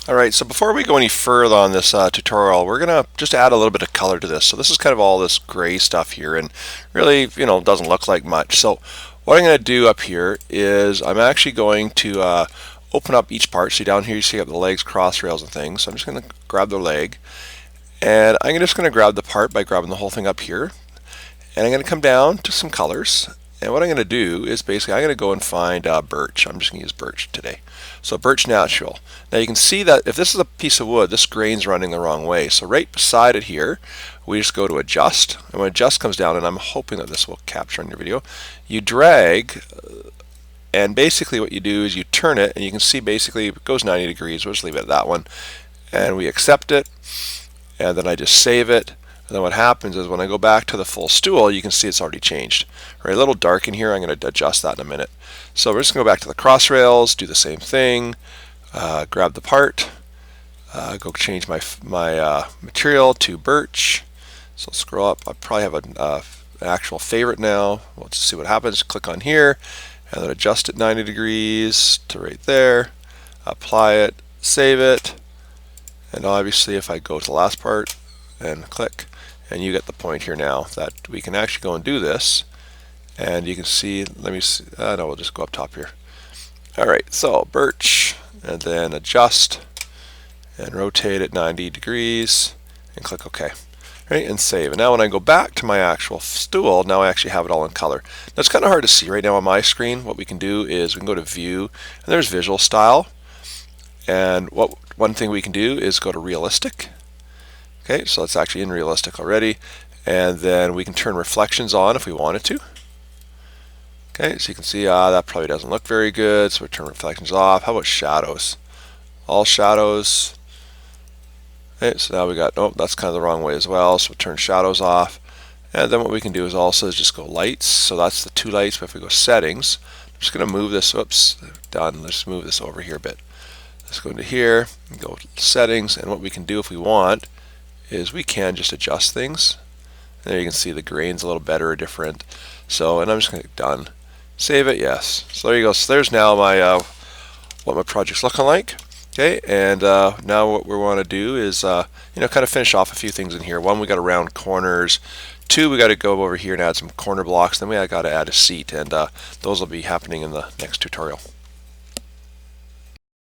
Alright, so before we go any further on this tutorial, we're going to just add a little bit of color to this. So this is kind of all this gray stuff here, and really, doesn't look like much. So what I'm going to do up here is I'm actually going to open up each part. So down here you see I have the legs, cross rails, and things. So I'm just going to grab the leg, and I'm just going to grab the part by grabbing the whole thing up here. And I'm going to come down to some colors. And what I'm going to do is basically I'm going to go and find birch. I'm just going to use birch today. So birch natural. Now you can see that if this is a piece of wood, this grain's running the wrong way. So right beside it here, we just go to adjust. And when adjust comes down, and I'm hoping that this will capture on your video, you drag, and basically what you do is you turn it, and you can see basically it goes 90 degrees. We'll just leave it at that one. And we accept it, and then I just save it. And then what happens is when I go back to the full stool, you can see it's already changed. Right, a little dark in here. I'm going to adjust that in a minute. So we're just going to go back to the cross rails, do the same thing, grab the part, go change my material to birch. So scroll up. I probably have an actual favorite now. We'll just see what happens. Click on here, and then adjust it 90 degrees to right there. Apply it, save it, and obviously if I go to the last part and click, and you get the point here now that we can actually go and do this, and you can see, let me see, no, we'll just go up top here. Alright, so birch, and then adjust, and rotate it 90 degrees, and click OK. Right, and save. And now when I go back to my actual stool, now I actually have it all in color. Now it's kind of hard to see right now on my screen. What we can do is we can go to View, and there's Visual Style, and one thing we can do is go to Realistic. Okay, so it's actually in realistic already, and then we can turn reflections on if we wanted to. Okay, so you can see that probably doesn't look very good, so we turn reflections off. How about shadows? All shadows. Okay, so now we got, oh, that's kind of the wrong way as well, so we'll turn shadows off. And then what we can do is also just go lights, so that's the two lights, but if we go settings, I'm just going to move this, oops, done, let's move this over here a bit. Let's go into here, and go to settings, and what we can do if we want is we can just adjust things. And there you can see the grain's a little better or different. So, and I'm just going to click done. Save it, yes. So there you go. So there's now my what my project's looking like. Okay, and now what we want to do is kind of finish off a few things in here. One, we got to round corners. Two, we got to go over here and add some corner blocks. Then we got to add a seat, and those will be happening in the next tutorial.